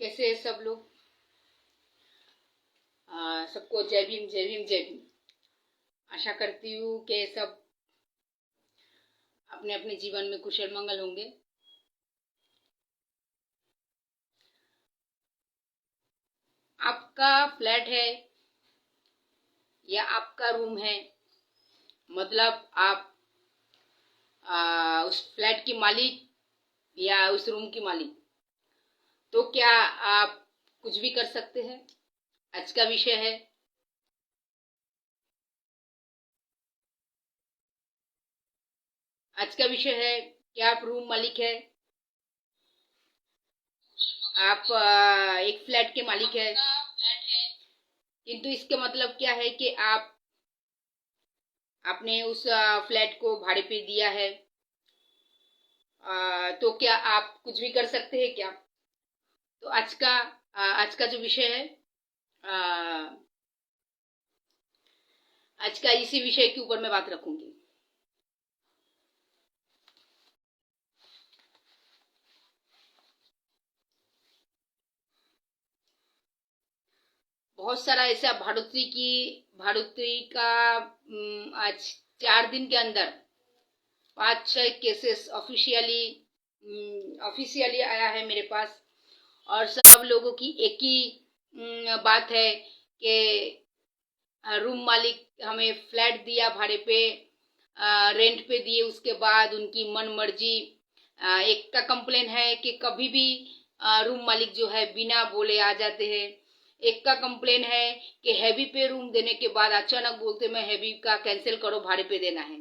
कैसे है सब लोग। सबको जय भीम जय भीम जय भीम। आशा करती हूँ कि सब अपने अपने जीवन में कुशल मंगल होंगे। आपका फ्लैट है या आपका रूम है, मतलब आप उस फ्लैट की मालिक या उस रूम की मालिक, तो क्या आप कुछ भी कर सकते हैं? आज का विषय है। आज का विषय है कि आप रूम मालिक है, आप एक फ्लैट के मालिक है, किंतु इसके मतलब क्या है कि आपने उस फ्लैट को भाड़े पे दिया है। तो क्या आप कुछ भी कर सकते हैं क्या? तो आज का जो विषय है, आज का इसी विषय के ऊपर मैं बात रखूंगी। बहुत सारा ऐसा भाड़ोत्री का आज 4 दिन के अंदर 5-6 केसेस ऑफिशियली आया है मेरे पास। और सब लोगों की एक ही बात है कि रूम मालिक हमें फ्लैट दिया भाड़े पे, रेंट पे दिए, उसके बाद उनकी मन मर्जी। एक का कंप्लेन है कि कभी भी रूम मालिक जो है बिना बोले आ जाते हैं। एक का कंप्लेन है कि हैवी पे रूम देने के बाद अचानक बोलते मैं हैवी का कैंसिल करो, भाड़े पे देना है।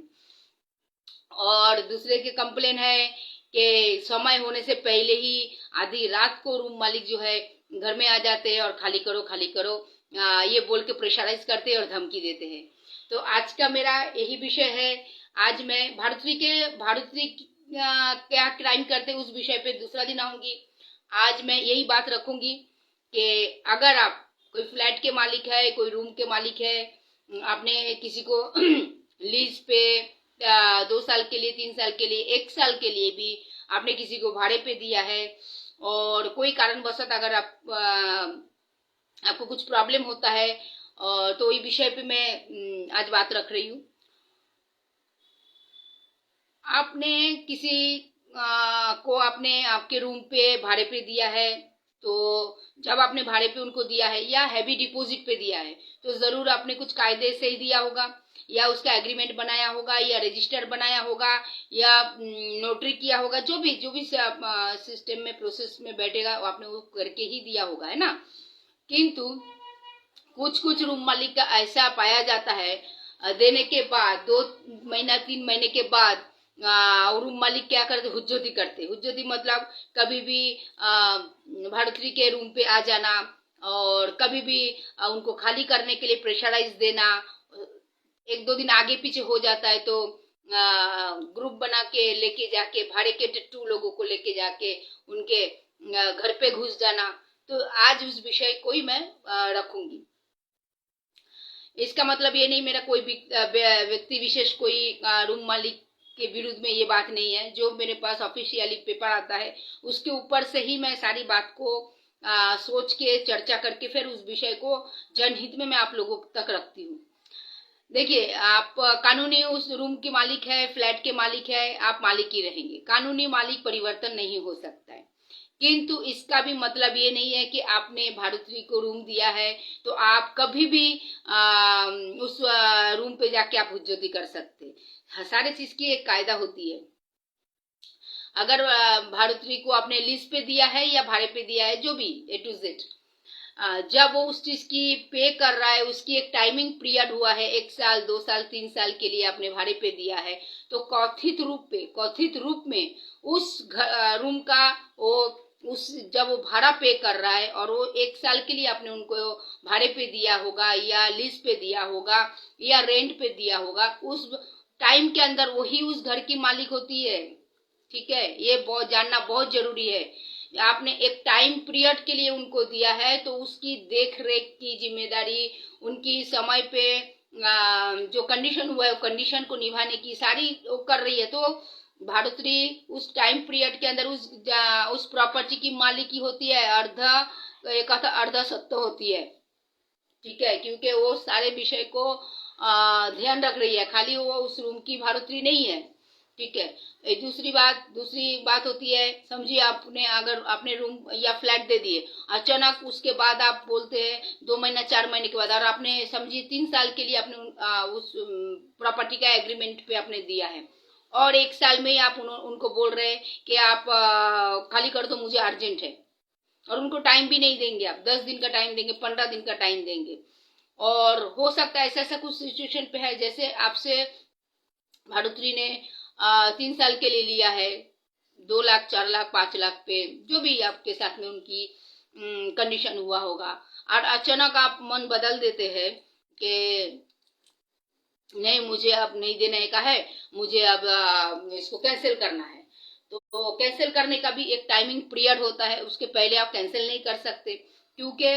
और दूसरे के कंप्लेन है कि समय होने से पहले ही आधी रात को रूम मालिक जो है घर में आ जाते हैं और खाली करो खाली करो ये बोल के प्रेशराइज करते हैं और धमकी देते हैं। तो आज का मेरा यही विषय है। आज मैं भारतरी क्या क्राइम करते उस विषय पे दूसरा दिन आऊंगी। आज मैं यही बात रखूंगी कि अगर आप कोई फ्लैट के मालिक है, कोई रूम के मालिक है, आपने किसी को लीज पे 2 साल के लिए, 3 साल के लिए, 1 साल के लिए भी आपने किसी को भाड़े पे दिया है, और कोई कारणवशत अगर आपको कुछ प्रॉब्लम होता है, तो ये विषय पे मैं आज बात रख रही हूँ। आपने किसी को आपने आपके रूम पे भाड़े पे दिया है, तो जब आपने भाड़े पे उनको दिया है या हैवी डिपॉजिट पे दिया है, तो जरूर आपने कुछ कायदे से ही दिया होगा, या उसका एग्रीमेंट बनाया होगा, या रजिस्टर बनाया होगा, या नोटरी किया होगा। जो भी सिस्टम में प्रोसेस में बैठेगा वो आपने वो करके ही दिया होगा, है ना। किंतु कुछ कुछ रूम मालिक का ऐसा पाया जाता है, देने के बाद 2 महीना 3 महीने के बाद रूम मालिक क्या करते, हुज्जती मतलब कभी भी भाड़ोत्री के रूम पे आ जाना, और कभी भी उनको खाली करने के लिए प्रेशराइज देना। 1-2 दिन आगे पीछे हो जाता है तो ग्रुप बना के लेके जाके, भाड़े के 2 लोगों को लेके जाके उनके घर पे घुस जाना। तो आज उस विषय को ही मैं रखूंगी। इसका मतलब ये नहीं मेरा कोई व्यक्ति विशेष कोई रूम मालिक के विरुद्ध में ये बात नहीं है। जो मेरे पास ऑफिशियली पेपर आता है उसके ऊपर से ही मैं सारी बात को सोच के चर्चा करके फिर उस विषय को जनहित में मैं आप लोगों तक रखती हूँ। देखिए, आप कानूनी उस रूम के मालिक है, फ्लैट के मालिक है, आप मालिक ही रहेंगे। कानूनी मालिक परिवर्तन नहीं हो सकता है। किंतु इसका भी मतलब ये नहीं है कि आपने भाड़ोत्री को रूम दिया है तो आप कभी भी उस रूम पे जाके आप हुज्जती कर सकते। सारे चीज की एक कायदा होती है। अगर भाड़ोत्री को आपने लीज पे दिया है या भाड़े पे दिया है, जो भी A to Z, जब वो उस चीज की पे कर रहा है, उसकी एक टाइमिंग पीरियड हुआ है, 1 साल 2 साल 3 साल के लिए आपने भाड़े पे दिया है, तो कथित रूप में उस रूम का वो उस जब वो भाड़ा पे कर रहा है और वो 1 साल के लिए आपने उनको भाड़े पे दिया होगा या लीज पे दिया होगा या रेंट पे दिया होगा, उस टाइम के अंदर वही उस घर की मालिक होती है। ठीक है, ये बहुत जानना बहुत जरूरी है। आपने एक टाइम पीरियड के लिए उनको दिया है तो उसकी देख रेख की जिम्मेदारी, उनकी समय पे जो कंडीशन हुआ है कंडीशन को निभाने की सारी वो कर रही है। तो भाड़ोत्री उस टाइम पीरियड के अंदर उस प्रॉपर्टी की मालिकी होती है, एक अर्ध सत्य होती है, ठीक है, क्योंकि वो सारे विषय को ध्यान रख रही है, खाली वो उस रूम की भाड़ोत्री नहीं है, ठीक है। दूसरी बात होती है, समझिए आपने अगर आपने रूम या फ्लैट दे दिए, अचानक उसके बाद आप बोलते हैं 2 महीना 4 महीने के बाद, और आपने समझिए 3 साल के लिए आपने उस प्रॉपर्टी का एग्रीमेंट पे आपने दिया है, और 1 साल में ही आप उनको बोल रहे हैं कि आप खाली कर दो, मुझे अर्जेंट है, और उनको टाइम भी नहीं देंगे, आप 10 दिन का टाइम देंगे, 15 दिन का टाइम देंगे। और हो सकता है ऐसा ऐसा कुछ सिचुएशन पे है, जैसे आपसे भाड़ोत्री ने 3 साल के लिए लिया है, 2 लाख 4 लाख 5 लाख पे, जो भी आपके साथ में उनकी कंडीशन हुआ होगा, और अचानक आप मन बदल देते हैं कि नहीं, मुझे अब नहीं देने का है, मुझे अब इसको कैंसिल करना है। तो कैंसिल करने का भी एक टाइमिंग पीरियड होता है, उसके पहले आप कैंसिल नहीं कर सकते, क्योंकि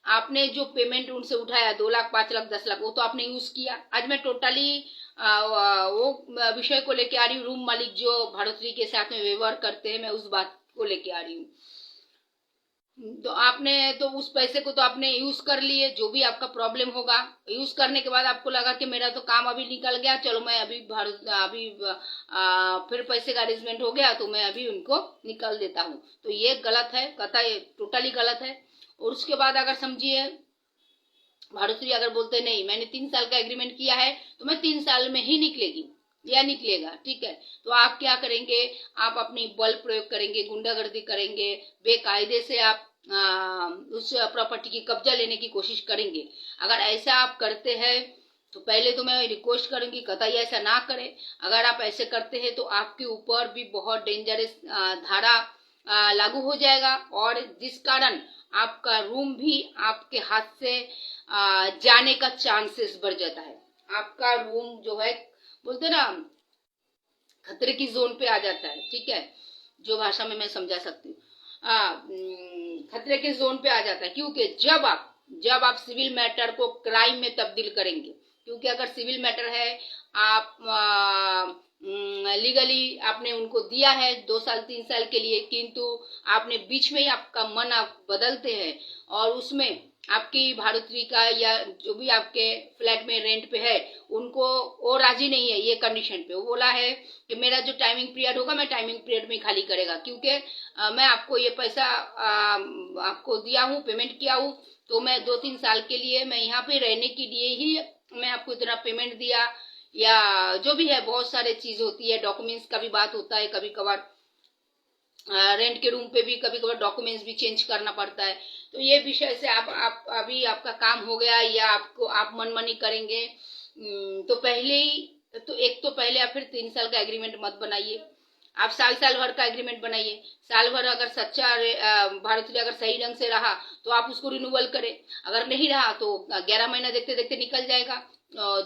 आपने जो पेमेंट उनसे उठाया 2 लाख 5 लाख 10 लाख, वो तो आपने यूज किया। आज मैं टोटली वो विषय को लेके आ रही हूँ, रूम मालिक जो भाड़ोत्री के साथ में व्यवहार करते हैं, मैं उस बात को लेके आ रही हूँ। तो आपने तो उस पैसे को तो आपने यूज कर लिए, जो भी आपका प्रॉब्लम होगा, यूज करने के बाद आपको लगा कि मेरा तो काम अभी निकल गया, चलो मैं अभी फिर पैसे का अरेंजमेंट हो गया, तो मैं अभी उनको निकाल देता हूँ। तो ये गलत है, कतई टोटली गलत है। और उसके बाद अगर समझिए भाड़ोत्री अगर बोलते नहीं, मैंने 3 साल का एग्रीमेंट किया है, तो मैं 3 साल में ही निकलेगी या निकलेगा, ठीक है, तो आप क्या करेंगे, आप अपनी बल प्रयोग करेंगे, गुंडागर्दी करेंगे, बेकायदे से आप उस प्रॉपर्टी की कब्जा लेने की कोशिश करेंगे। अगर ऐसा आप करते हैं, तो पहले तो मैं रिक्वेस्ट करूंगी कतई ऐसा ना करें। अगर आप ऐसे करते हैं तो आपके ऊपर भी बहुत डेंजरस धारा लागू हो जाएगा, और जिस कारण आपका रूम भी आपके हाथ से जाने का चांसेस बढ़ जाता है। आपका रूम जो है, बोलते ना, खतरे की जोन पे आ जाता है, ठीक है, जो भाषा में मैं समझा सकती हूँ, खतरे के जोन पे आ जाता है, क्योंकि जब आप सिविल मैटर को क्राइम में तब्दील करेंगे, क्योंकि अगर सिविल मैटर है, आप लीगली आपने उनको दिया है 2 साल 3 साल के लिए, किंतु आपने बीच में ही आपका मन आप बदलते हैं, और उसमें आपकी भाड़ोत्री का या जो भी आपके फ्लैट में रेंट पे है, उनको वो राजी नहीं है ये कंडीशन पे, वो बोला है कि मेरा जो टाइमिंग पीरियड होगा, मैं टाइमिंग पीरियड में खाली करेगा, क्योंकि मैं आपको ये पैसा आपको दिया हूँ, पेमेंट किया हूँ, तो मैं 2-3 साल के लिए मैं यहाँ पे रहने के लिए ही मैं आपको इतना पेमेंट दिया, या जो भी है, बहुत सारे चीज होती है, डॉक्यूमेंट्स का भी बात होता है, कभी कभार रेंट के रूम पे भी कभी कभार डॉक्यूमेंट्स भी चेंज करना पड़ता है। तो ये विषय से आप अभी आपका काम हो गया, या आप मनमानी करेंगे, तो पहले ही तो पहले आप फिर 3 साल का एग्रीमेंट मत बनाइए, आप साल भर का एग्रीमेंट बनाइए। साल भर अगर सच्चा भाड़ोत्री अगर सही ढंग से रहा तो आप उसको रिन्यूअल करें, अगर नहीं रहा तो 11 महीना देखते देखते निकल जाएगा,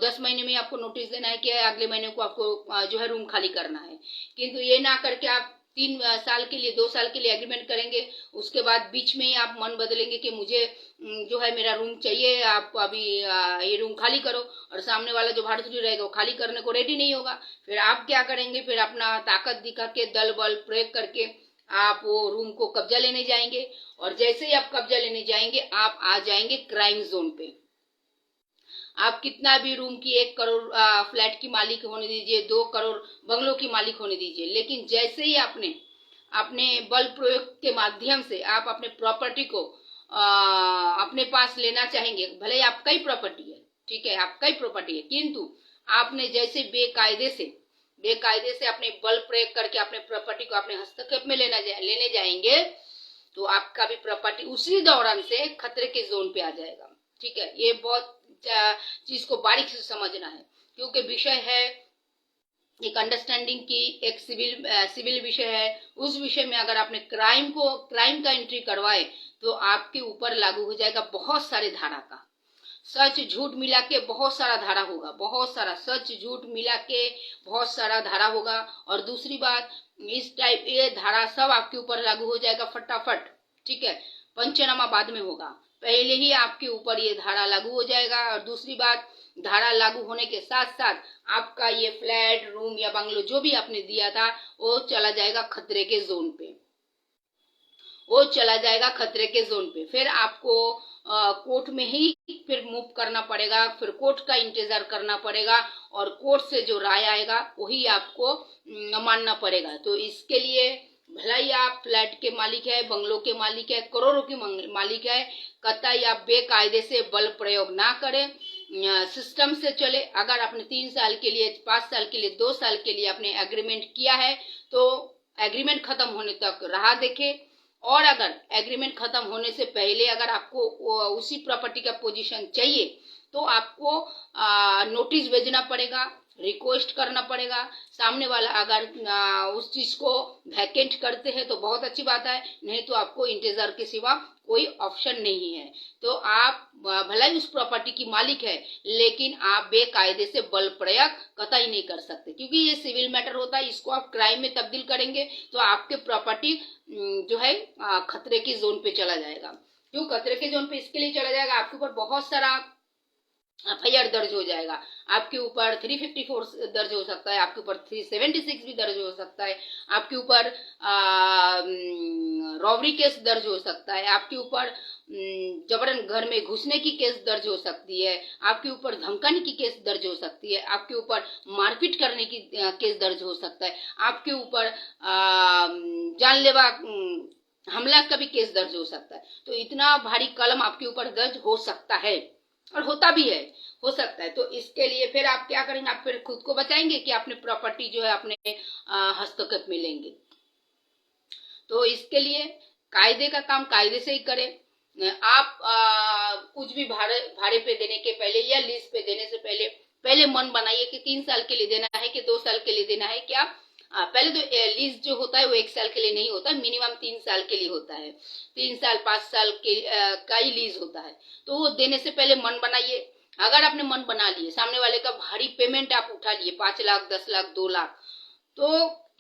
10 महीने में आपको नोटिस देना है कि अगले महीने को आपको जो है रूम खाली करना है। किंतु ये ना करके आप 3 साल के लिए 2 साल के लिए एग्रीमेंट करेंगे, उसके बाद बीच में ही आप मन बदलेंगे कि मुझे जो है मेरा रूम चाहिए, आप अभी ये रूम खाली करो, और सामने वाला जो भाड़ोत्री रहेगा वो खाली करने को रेडी नहीं होगा। फिर आप क्या करेंगे, फिर अपना ताकत दिखा के दल बल प्रयोग करके आप वो रूम को कब्जा लेने जाएंगे, और जैसे ही आप कब्जा लेने जाएंगे आप आ जाएंगे क्राइम जोन पे। आप कितना भी रूम की 1 करोड़ फ्लैट की मालिक होने दीजिए, 2 करोड़ बंगलों की मालिक होने दीजिए, लेकिन जैसे ही आपने अपने बल प्रयोग के माध्यम से आप अपने प्रॉपर्टी को अपने पास लेना चाहेंगे, भले ही आपका ही प्रॉपर्टी है, ठीक है, आपका ही प्रॉपर्टी है, किंतु आपने जैसे बेकायदे से अपने बल प्रयोग करके अपने प्रॉपर्टी को अपने हस्तक्षेप में लेने जाएंगे, तो आपका भी प्रॉपर्टी उसी दौरान से खतरे के जोन पे आ जाएगा, ठीक है। ये बहुत चीज को बारीक से समझना है, क्योंकि विषय है एक अंडरस्टैंडिंग की, एक सिविल विषय है। उस विषय में अगर आपने क्राइम का एंट्री करवाए, तो आपके ऊपर लागू हो जाएगा बहुत सारे धारा का, सच झूठ मिला के बहुत सारा धारा होगा, बहुत सारा सच झूठ मिला के बहुत सारा धारा होगा। और दूसरी बात, इस टाइप ये धारा सब आपके ऊपर लागू हो जाएगा फटाफट, ठीक है, पंचनामा बाद में होगा, पहले ही आपके ऊपर ये धारा लागू हो जाएगा। और दूसरी बात, धारा लागू होने के साथ साथ आपका ये फ्लैट, रूम या बंगलो जो भी आपने दिया था वो चला जाएगा खतरे के जोन पे, वो चला जाएगा खतरे के जोन पे। फिर आपको कोर्ट में ही फिर मूव करना पड़ेगा, फिर कोर्ट का इंतजार करना पड़ेगा और कोर्ट से जो राय आएगा वही आपको मानना पड़ेगा। तो इसके लिए भला ही आप फ्लैट के मालिक है, बंगलों के मालिक है, करोड़ों के मालिक है, कतई आप बेकायदे से बल प्रयोग ना करें, सिस्टम से चले। अगर आपने 3 साल के लिए, 5 साल के लिए, 2 साल के लिए आपने एग्रीमेंट किया है तो एग्रीमेंट खत्म होने तक राह देखे, और अगर एग्रीमेंट खत्म होने से पहले अगर आपको उसी प्रॉपर्टी का पोजीशन चाहिए तो आपको नोटिस भेजना पड़ेगा, रिक्वेस्ट करना पड़ेगा। सामने वाला अगर उस चीज को वैकेंट करते हैं तो बहुत अच्छी बात है, नहीं तो आपको इंतजार के सिवा कोई ऑप्शन नहीं है। तो आप भला ही उस प्रॉपर्टी की मालिक है, लेकिन आप बेकायदे से बल प्रयोग कतई नहीं कर सकते, क्योंकि ये सिविल मैटर होता है। इसको आप क्राइम में तब्दील करेंगे तो आपके प्रॉपर्टी जो है खतरे की जोन पे चला जाएगा। क्यों खतरे के जोन पे इसके लिए चला जाएगा, आपके ऊपर बहुत सारा एफआईआर दर्ज हो जाएगा, आपके ऊपर 354 दर्ज हो सकता है, आपके ऊपर 376 भी दर्ज हो सकता है, आपके ऊपर रॉबरी केस दर्ज हो सकता है, आपके ऊपर जबरन घर में घुसने की केस दर्ज हो सकती है, आपके ऊपर धमकाने की केस दर्ज हो सकती है, आपके ऊपर मारपीट करने की केस दर्ज हो सकता है, आपके ऊपर जानलेवा हमला का भी केस दर्ज हो सकता है। तो इतना भारी कलम आपके ऊपर दर्ज हो सकता है और होता भी है, हो सकता है। तो इसके लिए फिर आप क्या करेंगे, आप फिर खुद को बचाएंगे कि अपने प्रॉपर्टी जो है अपने हस्तक्षेप में लेंगे। तो इसके लिए कायदे का काम कायदे से ही करें। आप कुछ भी भाड़े पे देने के पहले या लीज पे देने से पहले मन बनाइए कि 3 साल के लिए देना है कि 2 साल के लिए देना है। क्या पहले तो लीज जो होता है वो 1 साल के लिए नहीं होता, मिनिमम 3 साल के लिए होता है, 3 साल 5 साल के का ही लीज होता है। तो वो देने से पहले मन बनाइए। अगर आपने मन बना लिए, सामने वाले का भारी पेमेंट आप उठा लिए 5 लाख, 10 लाख, 2 लाख, तो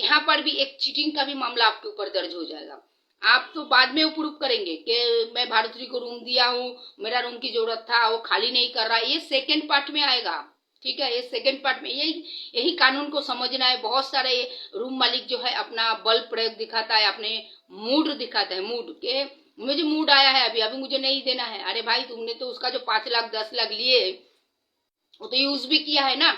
यहाँ पर भी एक चीटिंग का भी मामला आपके ऊपर दर्ज हो जाएगा। आप तो बाद में प्रूफ करेंगे कि मैं भारतीय को रूम दिया हूँ, मेरा रूम की जरूरत था, वो खाली नहीं कर रहा, ये सेकेंड पार्ट में आएगा। ठीक है, ये सेकेंड पार्ट में यही कानून को समझना है। बहुत सारे रूम मालिक जो है अपना बल प्रयोग दिखाता है, अपने मूड दिखाता है, मूड के मुझे मूड आया है अभी मुझे नहीं देना है। अरे भाई, तुमने तो उसका जो 5 लाख 10 लाख लिए वो तो यूज भी किया है ना,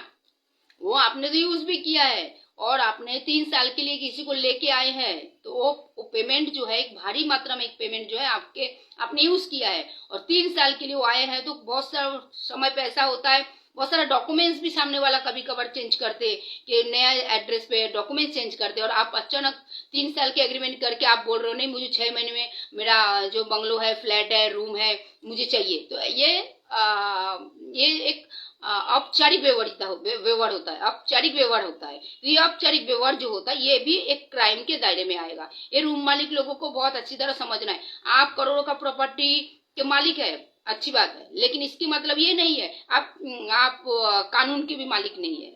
वो आपने तो यूज भी किया है, और आपने 3 साल के लिए किसी को लेके आए हैं तो वो पेमेंट जो है एक भारी मात्रा में एक पेमेंट जो है आपने यूज किया है, और 3 साल के लिए वो आए हैं। तो बहुत सारा समय पे ऐसा होता है, बहुत सारा डॉक्यूमेंट्स भी सामने वाला कभी कभार चेंज करते कि नया एड्रेस पे डॉक्यूमेंट चेंज करते, और आप अचानक 3 साल के एग्रीमेंट करके आप बोल रहे हो नहीं मुझे 6 महीने में मेरा जो बंगलो है, फ्लैट है, रूम है मुझे चाहिए। तो ये एक औपचारिक व्यवहार होता है, औपचारिक व्यवहार होता है। तो ये औपचारिक व्यवहार जो होता है ये भी एक क्राइम के दायरे में आएगा। ये रूम मालिक लोगों को बहुत अच्छी तरह समझना है। आप करोड़ों का प्रॉपर्टी के मालिक है, अच्छी बात है, लेकिन इसकी मतलब ये नहीं है आप कानून के भी मालिक नहीं है।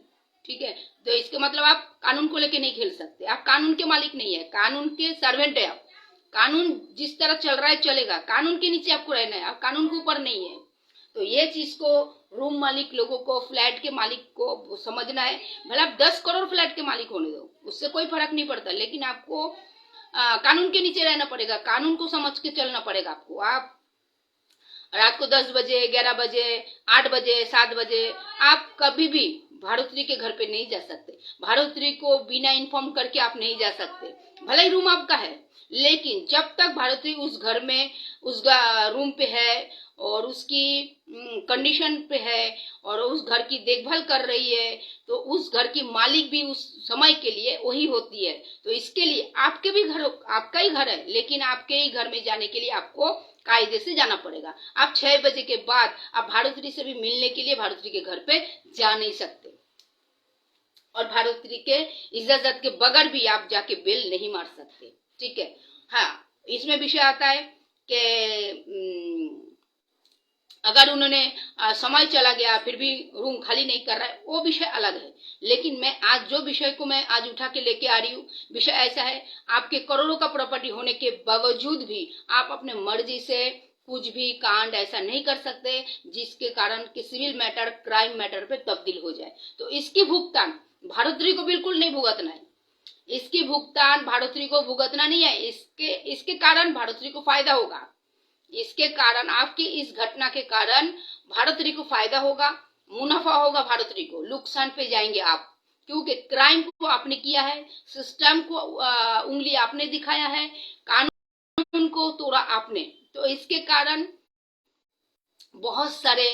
ठीक है, तो इसके मतलब आप कानून को लेके नहीं खेल सकते, आप कानून के मालिक नहीं है, कानून के सर्वेंट है आप। कानून जिस तरह चल रहा है चलेगा, कानून के नीचे आपको रहना है, आप कानून के ऊपर नहीं है। तो ये चीज को रूम मालिक लोगों को, फ्लैट के मालिक को समझना है। भले आप 10 करोड़ फ्लैट के मालिक होने दो, उससे कोई फर्क नहीं पड़ता, लेकिन आपको कानून के नीचे रहना पड़ेगा, कानून को समझ के चलना पड़ेगा आपको। आप रात को 10 बजे, 11 बजे, 8 बजे, 7 बजे आप कभी भी भाड़ोत्री के घर पे नहीं जा सकते। भाड़ोत्री को बिना इन्फॉर्म करके आप नहीं जा सकते। भले ही रूम आपका है, लेकिन जब तक भाड़ोत्री उस घर में, उस रूम पे है और उसकी कंडीशन पे है और उस घर की देखभाल कर रही है, तो उस घर की मालिक भी उस समय के लिए वही होती है। तो इसके लिए आपके भी घर, आपका ही घर है, लेकिन आपके ही घर में जाने के लिए आपको कायदे से जाना पड़ेगा। आप 6 बजे के बाद आप भाड़ोत्री से भी मिलने के लिए भाड़ोत्री के घर पे जा नहीं सकते, और भाड़ोत्री के इजाजत के बगैर भी आप जाके बिल नहीं मार सकते। ठीक है, हाँ, इसमें विषय आता है कि अगर उन्होंने समय चला गया फिर भी रूम खाली नहीं कर रहा है, वो विषय अलग है। लेकिन मैं आज जो विषय को मैं आज उठा के लेके आ रही हूँ, विषय ऐसा है, आपके करोड़ों का प्रॉपर्टी होने के बावजूद भी आप अपने मर्जी से कुछ भी कांड ऐसा नहीं कर सकते जिसके कारण कि सिविल मैटर क्राइम मैटर पे तब्दील हो जाए। तो इसकी भुगतान भाड़ोत्री को बिल्कुल नहीं भुगतना है। इसकी भुगतान भाड़ोत्री को भुगतना नहीं है। इसके कारण भाड़ोत्री को फायदा होगा। इसके कारण आपकी इस घटना के कारण भाड़ोत्री को फायदा होगा, मुनाफा होगा, भाड़ोत्री को नुकसान पे जाएंगे आप, क्योंकि क्राइम को आपने किया है, सिस्टम को उंगली आपने दिखाया है, कानून को तोड़ा आपने। तो इसके कारण बहुत सारे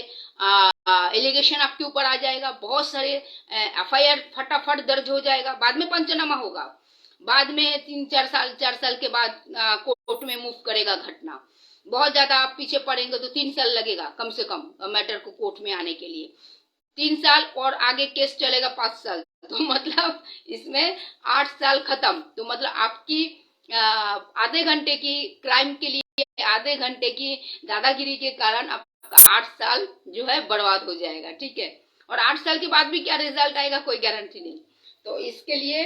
एलिगेशन आपके ऊपर आ जाएगा, बहुत सारे एफआईआर फटाफट दर्ज हो जाएगा, बाद में पंचनामा होगा, बाद में 4 साल के बाद कोर्ट में मूव करेगा घटना। बहुत ज्यादा आप पीछे पड़ेंगे तो 3 साल लगेगा कम से कम मैटर को कोर्ट में आने के लिए, 3 साल, और आगे केस चलेगा 5 साल, तो मतलब इसमें 8 साल खत्म। तो मतलब आपकी आधे घंटे की क्राइम के लिए, आधे घंटे की दादागिरी के कारण आपका 8 साल जो है बर्बाद हो जाएगा। ठीक है, और 8 साल के बाद भी क्या रिजल्ट आएगा कोई गारंटी नहीं। तो इसके लिए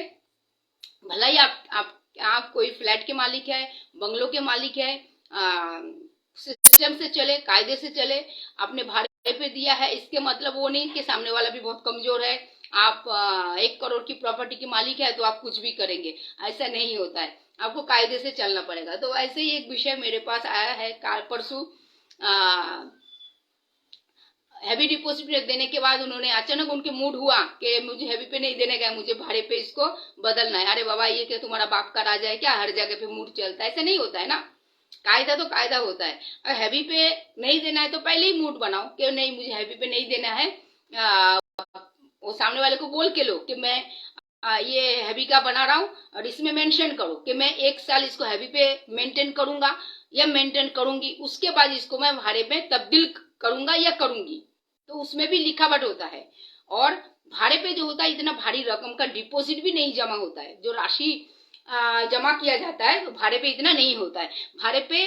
भला ही आप कोई फ्लैट के मालिक है, बंगलों के मालिक है, सिस्टम से चले, कायदे से चले, आपने भाड़े पे दिया है, इसके मतलब वो नहीं कि सामने वाला भी बहुत कमजोर है, आप 1 करोड़ की प्रॉपर्टी के मालिक है तो आप कुछ भी करेंगे, ऐसा नहीं होता है। आपको कायदे से चलना पड़ेगा। तो ऐसे ही एक विषय मेरे पास आया है परसों, हैवी डिपॉजिट देने के बाद उन्होंने अचानक उनके मूड हुआ कि मुझे हैवी पे नहीं देने का, मुझे भाड़े पे इसको बदलना है। अरे बाबा, ये क्या तुम्हारा बाप का राजा है क्या, हर जगह पे मूड चलता है? ऐसा नहीं होता है ना, कायदा तो कायदा होता है। और हैवी पे नहीं देना है तो पहले ही मूड बनाओ कि नहीं, मुझे हैवी पे नहीं देना है। वो सामने वाले को बोल के लो कि मैं ये हैवी का बना रहा हूँ, और इसमें मेंशन करो कि मैं 1 साल इसको हैवी पे मेंटेन करूंगा या मेंटेन करूंगी, उसके बाद इसको मैं भाड़े में तब्दील करूंगा या करूंगी। तो उसमें भी लिखावट होता है। और भाड़े पे जो होता है, इतना भारी रकम का डिपॉजिट भी नहीं जमा होता है। जो राशि जमा किया जाता है भाड़े पे इतना नहीं होता है। भाड़े पे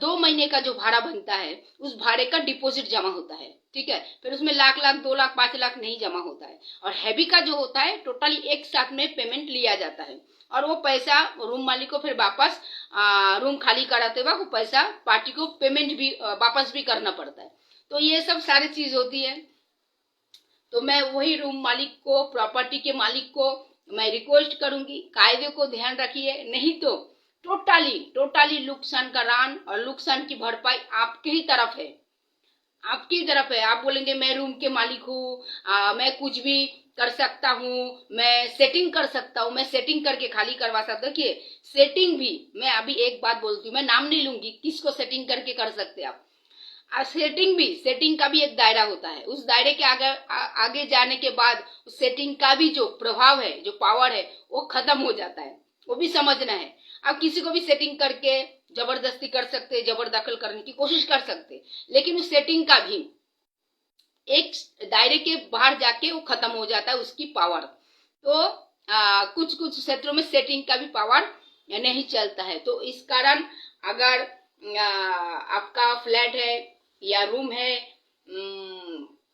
2 महीने का जो भाड़ा बनता है उस भाड़े का डिपॉजिट जमा होता है। ठीक है, फिर उसमें लाख 2 लाख 5 लाख नहीं जमा होता है। और हैवी का जो होता है टोटली एक साथ में पेमेंट लिया जाता है, और वो पैसा रूम मालिक को फिर वापस रूम खाली कराते वक्त वो पैसा पार्टी को पेमेंट भी वापस भी करना पड़ता है। तो ये सब सारी चीज होती है। तो मैं वही रूम मालिक को, प्रॉपर्टी के मालिक को मैं रिक्वेस्ट करूंगी, कायदे को ध्यान रखिए, नहीं तो टोटली नुकसान का रान और नुकसान की भरपाई आपके ही तरफ है, आपकी तरफ है। आप बोलेंगे मैं रूम के मालिक हूँ, मैं कुछ भी कर सकता हूँ, मैं सेटिंग कर सकता हूँ, मैं सेटिंग करके खाली करवा सकता हूँ। देखिए, सेटिंग भी, मैं अभी एक बात बोलती हूँ, मैं नाम नहीं लूंगी किसको सेटिंग करके कर सकते आप। सेटिंग का भी एक दायरा होता है। उस दायरे के आगे जाने के बाद उस सेटिंग का भी जो प्रभाव है, जो पावर है, वो खत्म हो जाता है। वो भी समझना है। आप किसी को भी सेटिंग करके जबरदस्ती कर सकते, जबरदखल करने की कोशिश कर सकते, लेकिन उस सेटिंग का भी एक दायरे के बाहर जाके वो खत्म हो जाता है, उसकी पावर। तो कुछ क्षेत्रों में सेटिंग का भी पावर नहीं चलता है। तो इस कारण अगर आपका फ्लैट है या रूम है,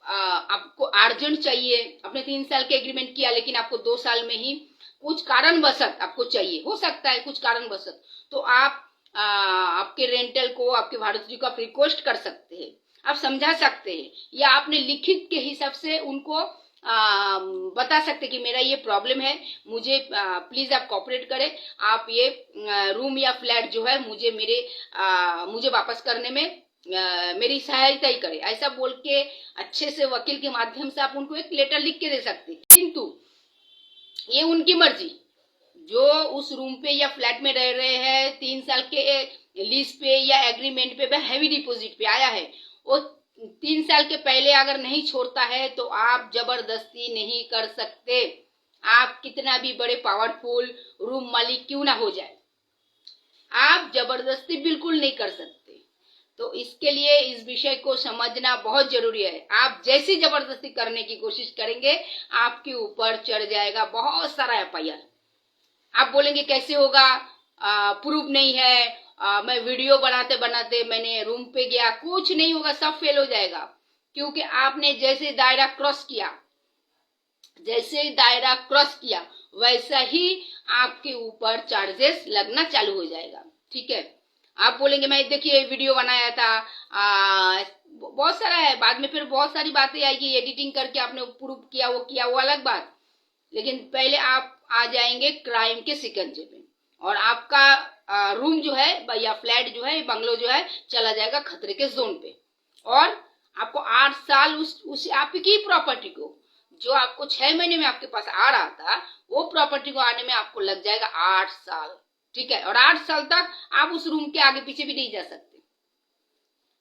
आपको अर्जेंट चाहिए, आपने 3 साल के एग्रीमेंट किया लेकिन आपको 2 साल में ही कुछ कारणवशत आपको चाहिए, हो सकता है कुछ कारणवशत, तो आप आपके रेंटल को, आपके भाड़ोत्री को आप रिक्वेस्ट कर सकते हैं, आप समझा सकते हैं, या आपने लिखित के हिसाब से उनको बता सकते कि मेरा ये प्रॉब्लम है, मुझे प्लीज आप कोऑपरेट करें, आप ये रूम या फ्लैट जो है मुझे वापस करने में मेरी सहायता ही करे। ऐसा बोल के अच्छे से वकील के माध्यम से आप उनको एक लेटर लिख के दे सकते। किंतु ये उनकी मर्जी, जो उस रूम पे या फ्लैट में रह रहे हैं, 3 साल के लीज पे या एग्रीमेंट पे हैवी डिपॉजिट पे आया है, वो 3 साल के पहले अगर नहीं छोड़ता है तो आप जबरदस्ती नहीं कर सकते। आप कितना भी बड़े पावरफुल रूम मालिक क्यों ना हो जाए, आप जबरदस्ती बिल्कुल नहीं कर सकते। तो इसके लिए इस विषय को समझना बहुत जरूरी है। आप जैसी जबरदस्ती करने की कोशिश करेंगे, आपके ऊपर चढ़ जाएगा बहुत सारा एफआईआर। आप बोलेंगे कैसे होगा, प्रूफ नहीं है, मैं वीडियो बनाते बनाते मैंने रूम पे गया, कुछ नहीं होगा, सब फेल हो जाएगा। क्योंकि आपने जैसे दायरा क्रॉस किया वैसा ही आपके ऊपर चार्जेस लगना चालू हो जाएगा। ठीक है, आप बोलेंगे मैं देखिए वीडियो बनाया था, बहुत सारा है, बाद में फिर बहुत सारी बातें आएगी, एडिटिंग करके आपने प्रूफ किया, वो अलग बात। लेकिन पहले आप आ जाएंगे क्राइम के शिकंजे पे, और आपका रूम जो है या फ्लैट जो है, बंगलो जो है, चला जाएगा खतरे के जोन पे। और आपको 8 साल उस आपकी प्रॉपर्टी को, जो आपको 6 महीने में आपके पास आ रहा था, वो प्रॉपर्टी को आने में आपको लग जाएगा 8 साल। ठीक है, और 8 साल तक आप उस रूम के आगे पीछे भी नहीं जा सकते,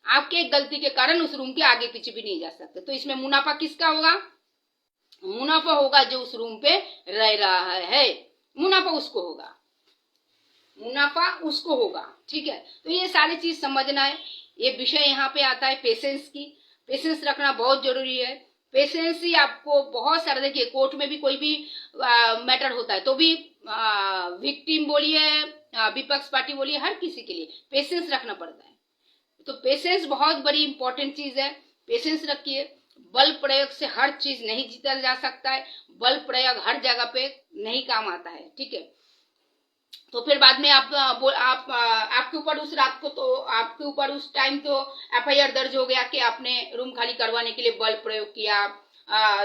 आपके एक गलती के कारण उस रूम के आगे पीछे भी नहीं जा सकते। तो इसमें मुनाफा किसका होगा? मुनाफा होगा जो उस रूम पे रह रहा है, मुनाफा उसको होगा, मुनाफा उसको होगा। ठीक है, तो ये सारी चीज समझना है। ये विषय यहाँ पे आता है पेशेंस की। पेशेंस रखना बहुत जरूरी है। पेशेंस ही आपको बहुत सारा, देखिए कोर्ट में भी कोई भी मैटर होता है तो भी विक्टिम बोलिए, विपक्ष पार्टी बोलिए, हर किसी के लिए पेशेंस रखना पड़ता है। तो पेशेंस बहुत बड़ी इंपॉर्टेंट चीज है, पेशेंस रखिए। बल प्रयोग से हर चीज नहीं जीता जा सकता है, बल प्रयोग हर जगह पे नहीं काम आता है। ठीक है, तो फिर बाद में आपके ऊपर उस रात को, तो आपके ऊपर उस टाइम तो एफआईआर दर्ज हो गया कि आपने रूम खाली करवाने के लिए बल प्रयोग किया,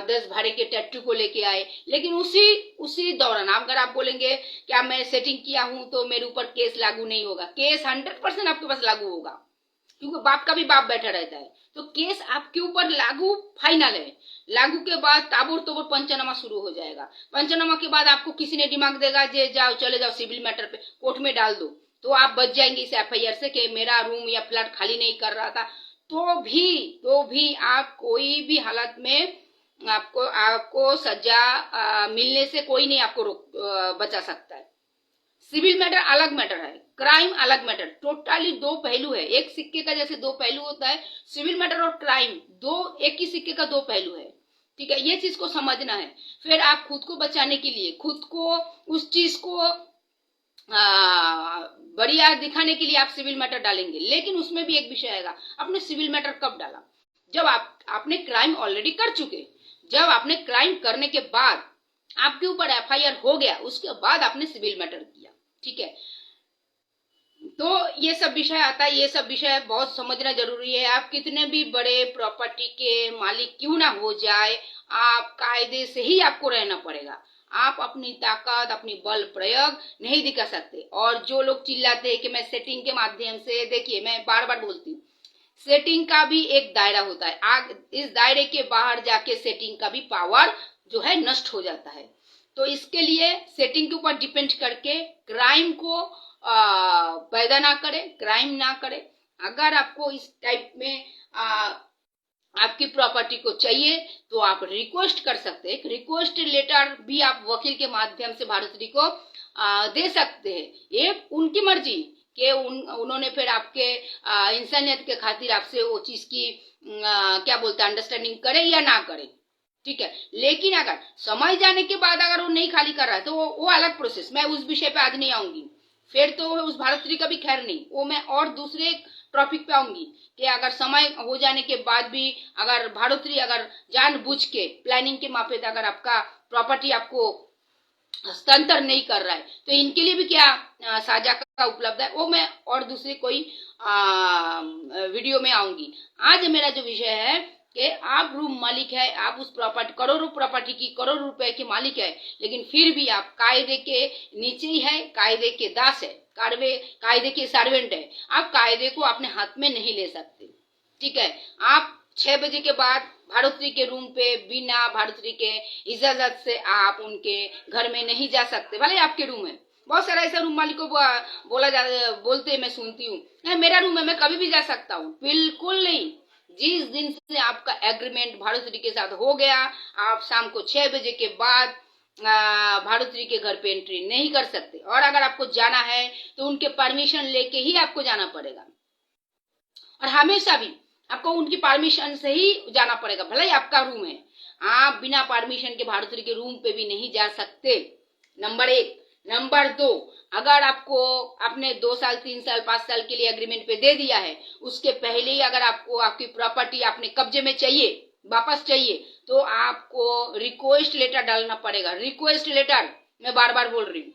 10 भाड़े के टैटू को लेके आए। लेकिन उसी दौरान अगर आप बोलेंगे क्या मैं सेटिंग किया हूं तो मेरे ऊपर केस लागू नहीं होगा, केस 100% आपके पास लागू होगा, क्योंकि बाप का भी बाप बैठा रहता है। तो केस आपके ऊपर लागू फाइनल है। लागू के बाद ताबड़तोड़ पंचनामा शुरू हो जाएगा। पंचनामा के बाद आपको किसी ने दिमाग देगा जे जाओ चले जाओ सिविल मैटर पे कोर्ट में डाल दो, तो आप बच जाएंगे इस एफआईआर से कि मेरा रूम या फ्लैट खाली नहीं कर रहा था। तो भी आप कोई भी हालत में आपको सजा मिलने से कोई नहीं आपको बचा सकता है। सिविल मैटर अलग मैटर है, क्राइम अलग मैटर, टोटली दो पहलू है। एक सिक्के का जैसे दो पहलू होता है, सिविल मैटर और क्राइम दो एक ही सिक्के का दो पहलू है। ठीक है, ये चीज को समझना है। फिर आप खुद को बचाने के लिए, खुद को उस चीज को बढ़िया दिखाने के लिए आप सिविल मैटर डालेंगे। लेकिन उसमें भी एक विषय आएगा, आपने सिविल मैटर कब डाला? जब आपने क्राइम ऑलरेडी कर चुके, जब आपने क्राइम करने के बाद आपके ऊपर एफआईआर हो गया, उसके बाद आपने सिविल मैटर किया। ठीक है, तो ये सब विषय आता है, ये सब विषय बहुत समझना जरूरी है। आप कितने भी बड़े प्रॉपर्टी के मालिक क्यों ना हो जाए, आप कायदे से ही आपको रहना पड़ेगा। आप अपनी ताकत, अपनी बल प्रयोग नहीं दिखा सकते। और जो लोग चिल्लाते हैं कि मैं सेटिंग के माध्यम से, देखिए मैं बार बार बोलती हूँ, सेटिंग का भी एक दायरा होता है। इस दायरे के बाहर जाके सेटिंग का भी पावर जो है नष्ट हो जाता है। तो इसके लिए सेटिंग के ऊपर डिपेंड करके क्राइम को पैदा ना करे, क्राइम ना करे। अगर आपको इस टाइप में आपकी प्रॉपर्टी को चाहिए तो आप रिक्वेस्ट कर सकते हैं। एक रिक्वेस्ट लेटर भी आप वकील के माध्यम से भारतीय को दे सकते हैं। ये उनकी मर्जी कि उन्होंने फिर आपके इंसानियत के खातिर आपसे वो चीज की क्या बोलते हैं अंडरस्टैंडिंग करे या ना करे। ठीक है, लेकिन अगर समय जाने के बाद अगर वो नहीं खाली कर रहा है तो वो अलग प्रोसेस, मैं उस विषय पे आज नहीं आऊंगी। फिर तो उस भारतश्री का भी खैर नहीं, वो मैं और दूसरे टॉपिक पे आऊंगी कि अगर समय हो जाने के बाद भी अगर भारतश्री अगर जानबूझ के प्लानिंग के माफिक अगर आपका प्रॉपर्टी आपको हस्तांतर नहीं कर रहा है तो इनके लिए भी क्या साझा का उपलब्ध है, वो मैं और दूसरी कोई वीडियो में आऊंगी। आज मेरा जो विषय है कि आप रूम मालिक है, आप उस प्रॉपर्टी करोड़ों प्रॉपर्टी की करोड़ों रुपए के मालिक है, लेकिन फिर भी आप कायदे के नीचे ही है, कायदे के दास है, कायदे के सर्वेंट है। आप कायदे को अपने हाथ में नहीं ले सकते। ठीक है, आप 6 बजे के बाद भारतश्री के रूम पे बिना भारतश्री के इजाजत से आप उनके घर में नहीं जा सकते, भले आपके रूम है। बहुत सारा ऐसा रूम मालिक को बोलते मैं सुनती हूँ मेरा रूम है मैं कभी भी जा सकता हूँ। बिल्कुल नहीं। जिस दिन से आपका एग्रीमेंट भारतश्री के साथ हो गया, आप शाम को 6 बजे के बाद भारतश्री के घर पे एंट्री नहीं कर सकते। और अगर आपको जाना है तो उनके परमिशन लेके ही आपको जाना पड़ेगा, और हमेशा भी आपको उनकी परमिशन से ही जाना पड़ेगा, भले ही आपका रूम है। आप बिना परमिशन के भारतश्री के रूम पे भी नहीं जा सकते, नंबर 1। नंबर 2, अगर आपने 2 साल 3 साल 5 साल के लिए एग्रीमेंट पे दे दिया है, उसके पहले ही अगर आपको आपकी प्रॉपर्टी आपने कब्जे में चाहिए, वापस चाहिए, तो आपको रिक्वेस्ट लेटर डालना पड़ेगा। रिक्वेस्ट लेटर, मैं बार बार बोल रही हूँ,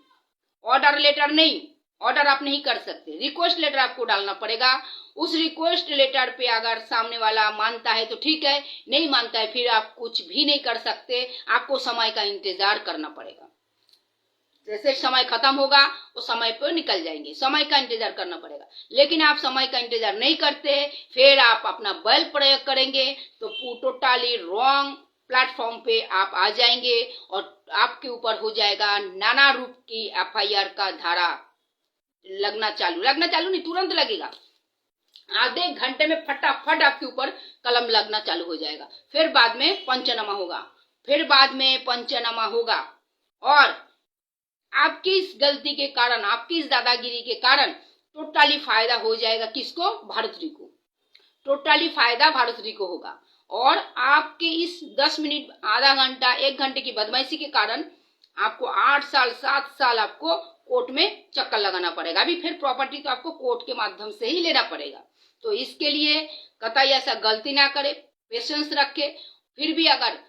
ऑर्डर लेटर नहीं। ऑर्डर आप नहीं कर सकते, रिक्वेस्ट लेटर आपको डालना पड़ेगा। उस रिक्वेस्ट लेटर पे अगर सामने वाला मानता है तो ठीक है, नहीं मानता है फिर आप कुछ भी नहीं कर सकते, आपको समय का इंतजार करना पड़ेगा। जैसे समय खत्म होगा वो समय पर निकल जाएंगे, समय का इंतजार करना पड़ेगा। लेकिन आप समय का इंतजार नहीं करते, फिर आप अपना बल प्रयोग करेंगे तो टोटली रॉन्ग प्लेटफॉर्म पे आप आ जाएंगे और आपके ऊपर हो जाएगा नाना रूप की एफआईआर का धारा लगना चालू नहीं, तुरंत लगेगा। आधे घंटे में फटाफट आपके ऊपर कलम लगना चालू हो जाएगा। फिर बाद में पंचनामा होगा, और आपकी इस गलती के कारण, आपकी इस दादागिरी के कारण टोटली फायदा हो जाएगा किसको? भारतरी को। टोटली फायदा भारतरी को होगा। और आपके इस 10 मिनट, आधा घंटा, 1 घंटे की बदमाशी के कारण आपको 8 साल 7 साल आपको कोर्ट में चक्कर लगाना पड़ेगा। अभी फिर प्रॉपर्टी तो आपको कोर्ट के माध्यम से ही लेना पड़ेगा। तो इसके लिए कतई ऐसा गलती ना करे, पेशेंस रखे। फिर भी अगर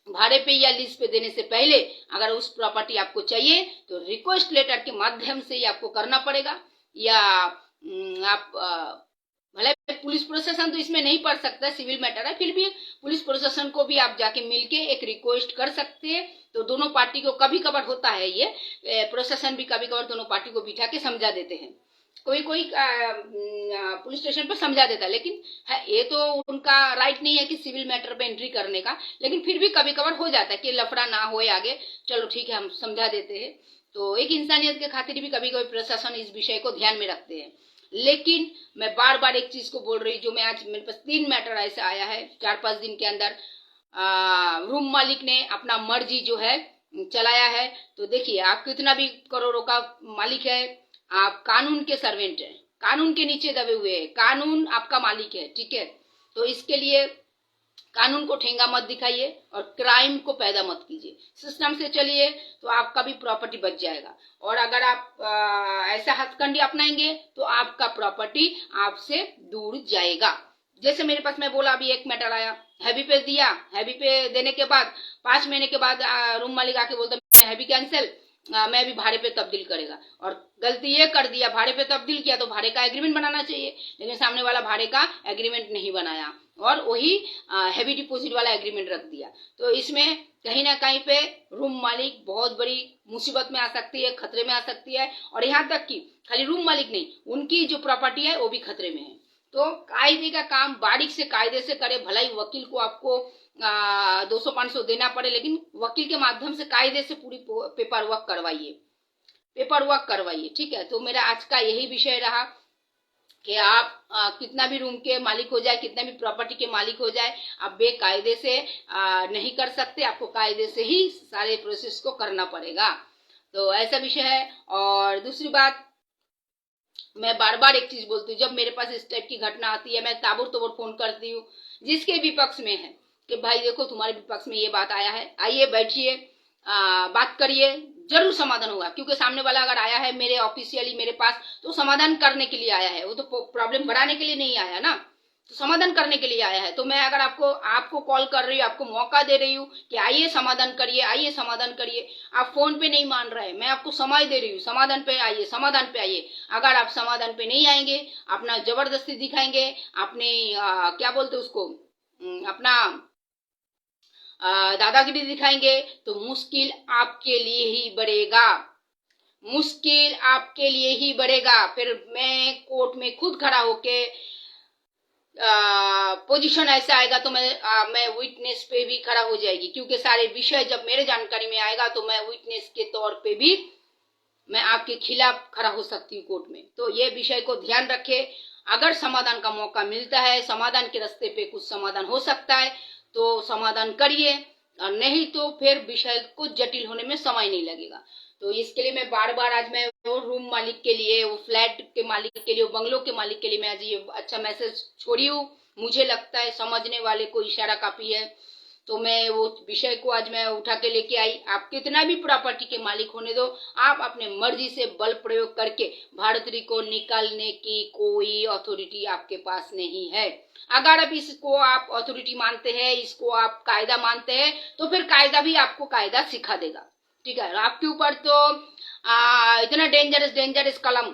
भाड़े पे या लीज पे देने से पहले अगर उस प्रॉपर्टी आपको चाहिए तो रिक्वेस्ट लेटर के माध्यम से ही आपको करना पड़ेगा, या आप भले पुलिस प्रशासन तो इसमें नहीं पड़ सकता, सिविल मैटर है, फिर भी पुलिस प्रशासन को भी आप जाके मिलके एक रिक्वेस्ट कर सकते हैं। तो दोनों पार्टी को कभी कभार होता है, ये प्रशासन भी कभी कभार दोनों पार्टी को बिठा के समझा देते हैं। कोई पुलिस स्टेशन पर समझा देता है, लेकिन ये तो उनका राइट नहीं है कि सिविल मैटर पे एंट्री करने का। लेकिन फिर भी कभी कभार हो जाता है कि लफड़ा ना हो आगे, चलो ठीक है हम समझा देते हैं। तो एक इंसानियत के खातिर भी कभी कभी प्रशासन इस विषय को ध्यान में रखते हैं। लेकिन मैं बार बार एक चीज को बोल रही, जो मैं आज मेरे पास 3 मैटर ऐसा आया है 4-5 दिन के अंदर। रूम मालिक ने अपना मर्जी जो है चलाया है। तो देखिए, आप कितना भी करोड़ों का मालिक है, आप कानून के सर्वेंट हैं, कानून के नीचे दबे हुए हैं, कानून आपका मालिक है, ठीक है। तो इसके लिए कानून को ठेंगा मत दिखाइए और क्राइम को पैदा मत कीजिए, सिस्टम से चलिए तो आपका भी प्रॉपर्टी बच जाएगा। और अगर आप ऐसा हथकंडी अपनाएंगे तो आपका प्रॉपर्टी आपसे दूर जाएगा। जैसे मेरे पास, मैं बोला अभी एक मैटर आया, हैवी पे दिया, हैवी पे देने के बाद 5 महीने के बाद रूम मालिक आके बोलता हैवी कैंसिल, मैं अभी भाड़े पे तब्दील करेगा। और गलती ये कर दिया, भाड़े पे तब्दील किया तो भाड़े का एग्रीमेंट बनाना चाहिए, लेकिन सामने वाला भाड़े का एग्रीमेंट नहीं बनाया और वही हैवी डिपॉजिट वाला एग्रीमेंट रख दिया। तो इसमें कहीं ना कहीं पे रूम मालिक बहुत बड़ी मुसीबत में आ सकती है, खतरे में आ सकती है। और यहाँ तक कि खाली रूम मालिक नहीं, उनकी जो प्रॉपर्टी है वो भी खतरे में है। तो कायदे का काम बारीक से कायदे से करे। भला ही वकील को आपको 200-500 देना पड़े, लेकिन वकील के माध्यम से कायदे से पूरी पेपर वर्क करवाइए, ठीक है। तो मेरा आज का यही विषय रहा कि आप कितना भी रूम के मालिक हो जाए, कितना भी प्रॉपर्टी के मालिक हो जाए, आप बेकायदे से नहीं कर सकते, आपको कायदे से ही सारे प्रोसेस को करना पड़ेगा। तो ऐसा विषय है। और दूसरी बात, मैं बार बार एक चीज बोलती हूँ, जब मेरे पास इस टाइप की घटना आती है मैं ताबड़तोड़ फोन करती हूँ जिसके विपक्ष में है कि भाई देखो तुम्हारे विपक्ष में ये बात आया है, आइए बैठिए, बात करिए, जरूर समाधान होगा। क्योंकि सामने वाला अगर आया है मेरे ऑफिशियली मेरे पास तो समाधान करने के लिए आया है, वो तो प्रॉब्लम बढ़ाने के लिए नहीं आया ना, तो समाधान करने के लिए आया है। तो मैं अगर आपको कॉल कर रही हूँ, आपको मौका दे रही हूँ कि आइए समाधान करिए, आइए समाधान करिए, आप फोन पे नहीं मान रहे, मैं आपको समय दे रही हूँ, समाधान पे आइए, समाधान पे आइए। अगर आप समाधान पे नहीं आएंगे, अपना जबरदस्ती दिखाएंगे, अपने क्या बोलते उसको, अपना दादागिरी दिखाएंगे, तो मुश्किल आपके लिए ही बढ़ेगा, मुश्किल आपके लिए ही बढ़ेगा। फिर मैं कोर्ट में खुद खड़ा होके पोजीशन ऐसा आएगा तो मैं विटनेस पे भी खड़ा हो जाएगी, क्योंकि सारे विषय जब मेरे जानकारी में आएगा तो मैं विटनेस के तौर पे भी मैं आपके खिलाफ खड़ा हो सकती हूँ कोर्ट में। तो ये विषय को ध्यान रखे। अगर समाधान का मौका मिलता है, समाधान के रास्ते पे कुछ समाधान हो सकता है तो समाधान करिए, और नहीं तो फिर विषय को जटिल होने में समय नहीं लगेगा। तो इसके लिए मैं बार बार आज मैं वो रूम मालिक के लिए, वो फ्लैट के मालिक के लिए, वो बंगलों के मालिक के लिए मैं आज ये अच्छा मैसेज छोड़ी हूँ। मुझे लगता है समझने वाले को इशारा काफी है, तो मैं वो विषय को आज मैं उठा के लेके आई। आप कितना भी प्रॉपर्टी के मालिक होने दो, आप अपने मर्जी से बल प्रयोग करके भारतरी को निकालने की कोई अथॉरिटी आपके पास नहीं है। अगर अब इसको आप अथॉरिटी मानते हैं, इसको आप कायदा मानते हैं, तो फिर कायदा भी आपको कायदा सिखा देगा, ठीक है। आपके ऊपर तो इतना डेंजरस कलम,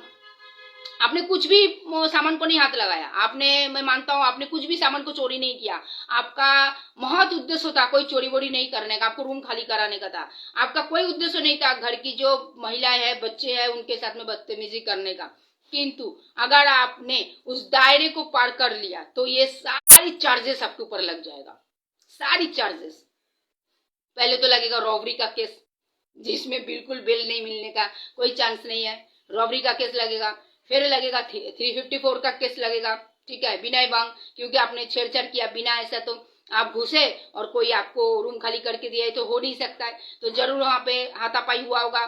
आपने कुछ भी सामान को नहीं हाथ लगाया, आपने, मैं मानता हूँ आपने कुछ भी सामान को चोरी नहीं किया, आपका महत उद्देश्य होता कोई चोरी वोरी नहीं करने का, आपको रूम खाली कराने का था, आपका कोई उद्देश्य नहीं था घर की जो महिलाएं हैं बच्चे हैं उनके साथ में बदतमीजी करने का। किंतु अगर आपने उस दायरे को पार कर लिया तो ये सारी चार्जेस आपके ऊपर लग जाएगा, सारी चार्जेस। पहले तो लगेगा रॉबरी का केस, जिसमें बिल्कुल बेल नहीं मिलने का कोई चांस नहीं है, रॉबरी का केस लगेगा। फिर लगेगा 354 का केस लगेगा, ठीक है, बिना बांग, क्योंकि आपने छेड़छाड़ किया बिना, ऐसा तो आप घुसे और कोई आपको रूम खाली करके दिया है तो हो नहीं सकता है, तो जरूर वहां पे हाथापाई हुआ होगा,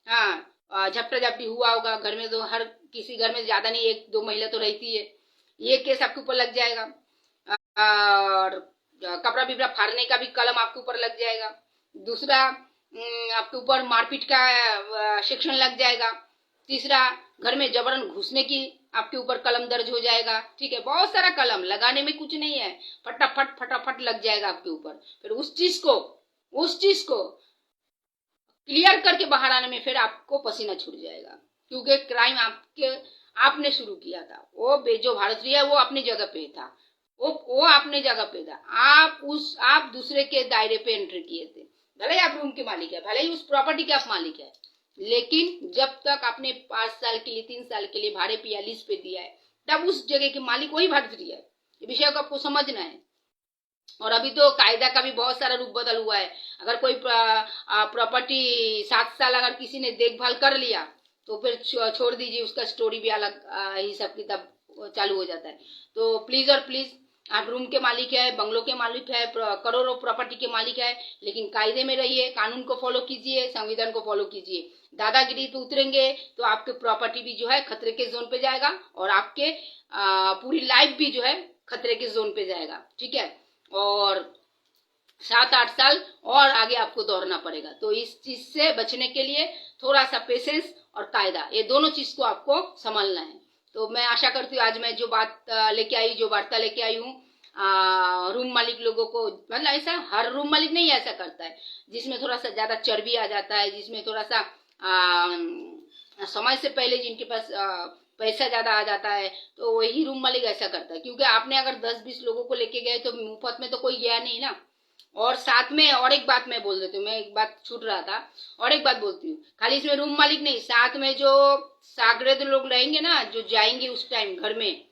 हाँ, झपटा झपटी हुआ होगा। घर में तो हर किसी घर में ज्यादा नहीं, एक दो महिला तो रहती है, ये केस आपके ऊपर लग जाएगा। और कपड़ा बिपड़ा फाड़ने का भी कलम आपके ऊपर लग जाएगा। दूसरा, आपके ऊपर मारपीट का सेक्शन लग जाएगा। तीसरा, घर में जबरन घुसने की आपके ऊपर कलम दर्ज हो जाएगा, ठीक है, बहुत सारा कलम, लगाने में कुछ नहीं है, फटाफट लग जाएगा आपके ऊपर। फिर उस चीज को क्लियर करके बाहर आने में फिर आपको पसीना छूट जाएगा, क्योंकि क्राइम आपने शुरू किया था। वो जो भारतीय है वो अपनी जगह पे था, वो अपने जगह पे था, आप दूसरे के दायरे पे एंट्री किए थे। भले ही आप रूम के मालिक है, भले ही उस प्रॉपर्टी के आप मालिक है, लेकिन जब तक आपने 5 साल के लिए 3 साल के लिए भाड़े पे या लीज पे दिया है, तब उस जगह के मालिक वही भारतीय है। ये विषय को आपको समझना है। और अभी तो कायदा का भी बहुत सारा रूप बदल हुआ है। अगर कोई प्रॉपर्टी 7 साल अगर किसी ने देखभाल कर लिया तो फिर छोड़ दीजिए, उसका स्टोरी भी अलग हिसाब किताब चालू हो जाता है। तो प्लीज और प्लीज, आप रूम के मालिक है, बंगलों के मालिक है, करोड़ों प्रॉपर्टी के मालिक है, लेकिन कायदे में रहिए, कानून को फॉलो कीजिए, संविधान को फॉलो कीजिए। दादागिरी पे उतरेंगे तो आपके प्रॉपर्टी भी जो है खतरे के जोन पे जाएगा, और आपके पूरी लाइफ भी जो है खतरे के जोन पे जाएगा, ठीक है। और 7-8 साल और आगे आपको दौड़ना पड़ेगा। तो इस चीज से बचने के लिए थोड़ा सा पेशेंस और कायदा, ये दोनों चीज को आपको संभालना है। तो मैं आशा करती हूँ आज मैं जो बात लेके आई, जो वार्ता लेके आई हूँ, रूम मालिक लोगों को, मतलब ऐसा हर रूम मालिक नहीं ऐसा करता है, जिसमें थोड़ा सा ज्यादा चर्बी आ जाता है, जिसमें थोड़ा सा समय से पहले जिनके पास पैसा ज्यादा आ जाता है, तो वही रूम मालिक ऐसा करता है। क्योंकि आपने अगर 10-20 लोगों को लेके गए तो मुफ्त में तो कोई गया नहीं ना। और साथ में और एक बात मैं बोल देती हूँ, मैं एक बात छूट रहा था, और एक बात बोलती हूँ, खाली इसमें रूम मालिक नहीं, साथ में जो शागिर्द लोग रहेंगे ना, जो जाएंगे उस टाइम घर में,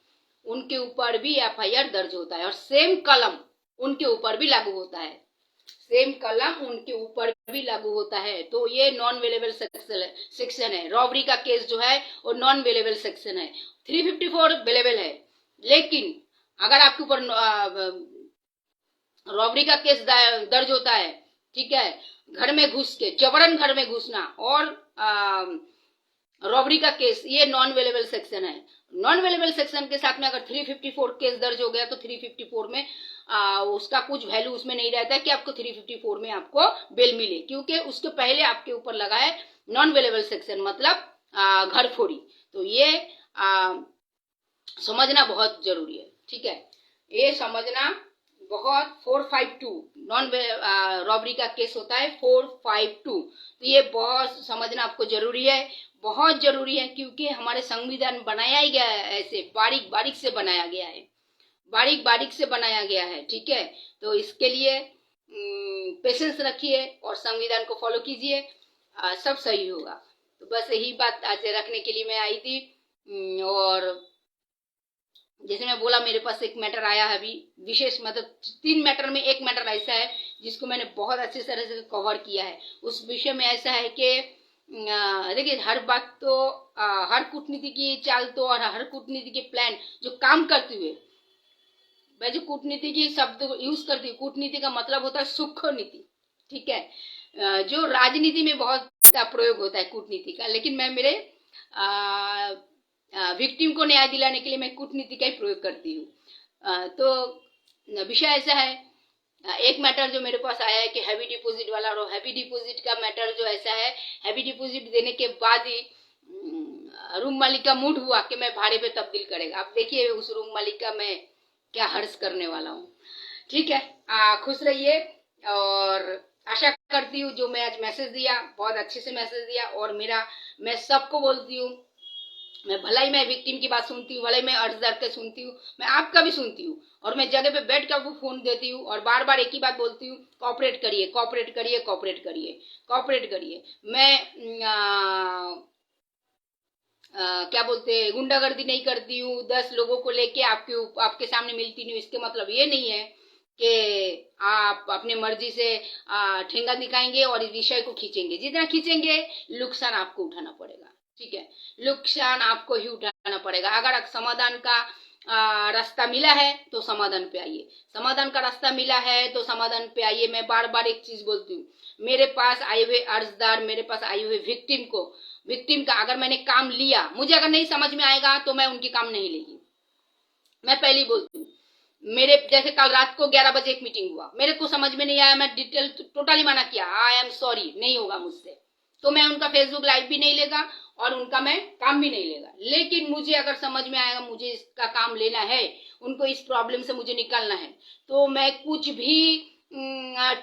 उनके ऊपर भी FIR दर्ज होता है, और सेम कलम उनके ऊपर भी लागू होता है, सेम कलम उनके ऊपर भी लागू होता है। तो ये नॉन वेलेबल सेक्शन है। रॉबरी का केस जो है वो नॉन वेलेबल सेक्शन है। 354 वेलेबल है, लेकिन अगर आपके ऊपर रॉबरी का केस दर्ज होता है, ठीक है, घर में घुस के जबरन घर में घुसना और रॉबरी का केस, ये नॉन वेलेबल सेक्शन है। नॉन वेलेबल सेक्शन के साथ में अगर 354 केस दर्ज हो गया तो 354 में उसका कुछ वैल्यू उसमें नहीं रहता है कि आपको 354 में आपको बेल मिले, क्योंकि उसके पहले आपके ऊपर लगा है नॉन वेलेबल सेक्शन, मतलब घर फोड़ी। तो ये समझना बहुत जरूरी है, ठीक है, ये समझना बहुत। 452 नॉन रॉबरी का केस होता है 452, तो ये बहुत समझना आपको जरूरी है, बहुत जरूरी है, क्योंकि हमारे संविधान बनाया ही गया है ऐसे, बारीक बारीक से बनाया गया है, बारीक बारीक से बनाया गया है, ठीक है। तो इसके लिए पेशेंस रखिए और संविधान को फॉलो कीजिए, सब सही होगा। तो बस यही बात आज रखने के लिए मैं आई थी। और जैसे मैं बोला, मेरे पास एक मैटर आया है अभी विशेष, मतलब 3 मैटर में एक मैटर ऐसा है जिसको मैंने बहुत अच्छी तरह से कवर किया है। उस विषय में ऐसा है कि देखिए, हर बात तो हर कूटनीति की चाल तो और हर कूटनीति के प्लान जो काम करते हुए, मैं जो कूटनीति की शब्द यूज करती हूँ, कूटनीति का मतलब होता है सुख नीति, ठीक है, जो राजनीति में बहुत प्रयोग होता है कूटनीति का, लेकिन मैं मेरे विक्टिम को न्याय दिलाने के लिए मैं कूटनीति का ही प्रयोग करती हूँ। तो विषय ऐसा है, एक मैटर जो मेरे पास आया है कि हैवी डिपॉजिट वाला, और हैवी डिपॉजिट का मैटर जो ऐसा है, हैवी डिपॉजिट देने के बाद ही रूम मालिक का मूड हुआ कि मैं भाड़े पे तब्दील करेगा। आप देखिए उस रूम मालिक का मैं क्या हर्ष करने वाला हूँ, ठीक है। खुश रहिए और आशा करती हूँ, जो मैं आज मैसेज दिया बहुत अच्छे से मैसेज दिया, और मैं सबको बोलती हूँ, मैं भलाई मैं विक्टिम की बात सुनती हूँ, भलाई मैं अर्जदार के सुनती हूँ, मैं आपका भी सुनती हूँ, और मैं जगह पे बैठ कर आपको फोन देती हूँ और बार बार एक ही बात बोलती हूँ, कॉपरेट करिए, कॉपरेट करिए, कॉपरेट करिए, कॉपरेट करिए। मैं क्या बोलते हैं, गुंडागर्दी नहीं करती हूँ, 10 लोगों को लेके आपके सामने मिलती नहीं हूँ। इसके मतलब ये नहीं है कि आप अपने मर्जी से ठेंगा दिखाएंगे और इस विषय को खींचेंगे। जितना खींचेंगे नुकसान आपको उठाना पड़ेगा, ठीक है, नुकसान आपको ही उठाना पड़ेगा। अगर समाधान का रास्ता मिला है तो समाधान पे आइए, समाधान का रास्ता मिला है तो समाधान पे आइए। मैं बार बार एक चीज बोलती हूँ, मेरे पास आए हुए अर्जदार, मेरे पास आए हुए विक्टिम का अगर मैंने काम लिया, मुझे अगर नहीं समझ में आएगा तो मैं उनकी काम नहीं लेगी। मैं पहले बोलती हूँ, मेरे जैसे कल रात को 11 बजे एक मीटिंग हुआ, मेरे को समझ में नहीं आया, मैं डिटेल टोटली मना किया, आई एम सॉरी, नहीं होगा मुझसे, तो मैं उनका फेसबुक लाइव भी नहीं लेगा और उनका मैं काम भी नहीं लेगा। लेकिन मुझे अगर समझ में आएगा मुझे इसका काम लेना है, उनको इस प्रॉब्लम से मुझे निकालना है, तो मैं कुछ भी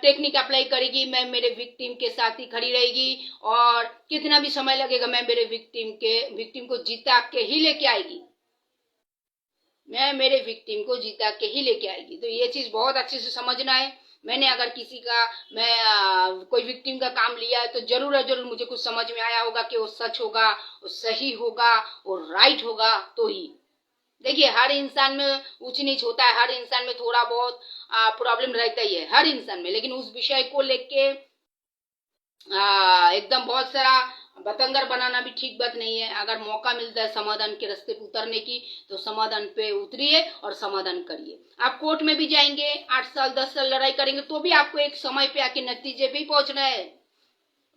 टेक्निक अप्लाई करेगी, मैं मेरे विक्टिम के साथ ही खड़ी रहेगी, और कितना भी समय लगेगा मैं मेरे विक्टिम को जीता के ही लेके आएगी, मैं मेरे विक्टिम को जीता के ही लेके आएगी। तो ये चीज बहुत अच्छे से समझना है। मैंने अगर किसी का कोई विक्टिम का काम लिया है तो जरूर मुझे कुछ समझ में आया होगा कि वो सच होगा, वो सही होगा, वो राइट होगा, तो ही। देखिए, हर इंसान में ऊंच नीच होता है, हर इंसान में थोड़ा बहुत प्रॉब्लम रहता ही है, हर इंसान में। लेकिन उस विषय को लेके एकदम बहुत सारा बतंगर बनाना भी ठीक बात नहीं है। अगर मौका मिलता है समाधान के रास्ते पे उतरने की, तो समाधान पे उतरिए और समाधान करिए। आप कोर्ट में भी जाएंगे, 8 साल 10 साल लड़ाई करेंगे, तो भी आपको एक समय पे आके नतीजे पे ही पहुंचना है,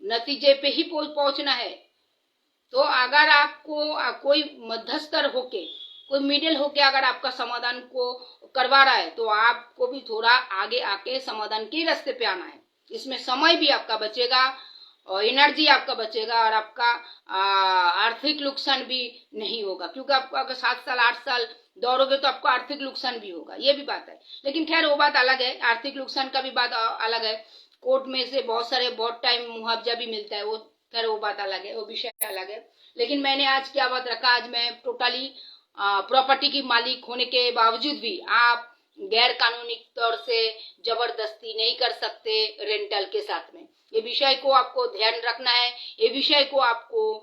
नतीजे पे ही पहुंचना है। तो अगर आपको कोई मध्यस्तर होके, कोई मिडिल होके अगर आपका समाधान को करवा रहा है, तो आपको भी थोड़ा आगे आके समाधान के रास्ते पे आना है। इसमें समय भी आपका बचेगा और एनर्जी आपका बचेगा, और आपका आर्थिक नुकसान भी नहीं होगा, क्योंकि आपको अगर 7 साल 8 साल दौड़ोगे तो आपको आर्थिक नुकसान भी होगा, ये भी बात है। लेकिन खैर वो बात अलग है, आर्थिक नुकसान का भी बात अलग है। कोर्ट में से बहुत टाइम मुआवजा भी मिलता है, वो खैर वो बात अलग है, वो विषय अलग है। लेकिन मैंने आज क्या बात रखा, आज मैं टोटली प्रॉपर्टी की मालिक होने के बावजूद भी आप गैर कानूनी तौर से जबरदस्ती नहीं कर सकते रेंटल के साथ में। ये विषय को आपको ध्यान रखना है, ये विषय को आपको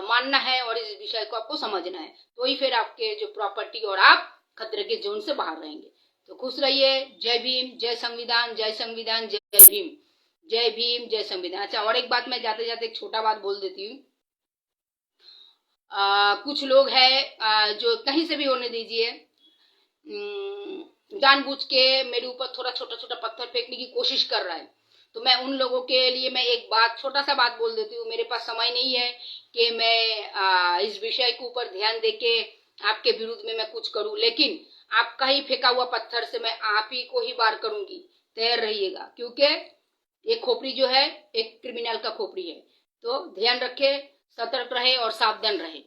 मानना है, और इस विषय को आपको समझना है, तो ही फिर आपके जो प्रॉपर्टी और आप खतरे के जोन से बाहर रहेंगे। तो खुश रहिए। जय भीम, जय संविधान, जय संविधान, जय भीम, जय भीम, जय संविधान। अच्छा, और एक बात मैं जाते जाते एक छोटा बात बोल देती हूँ। कुछ लोग हैं जो कहीं से भी होने दीजिए, जानबूझ के मेरे ऊपर थोड़ा छोटा छोटा पत्थर फेंकने की कोशिश कर रहा है, तो मैं उन लोगों के लिए मैं एक छोटा सा बात बोल देती हूँ। मेरे पास समय नहीं है कि मैं इस विषय के ऊपर ध्यान देके आपके विरुद्ध में मैं कुछ करूं, लेकिन आपका ही फेंका हुआ पत्थर से मैं आप ही को ही वार करूंगी, तैयार रहिएगा, क्योंकि ये खोपड़ी जो है एक क्रिमिनल का खोपड़ी है। तो ध्यान रखे, सतर्क रहे और सावधान रहे।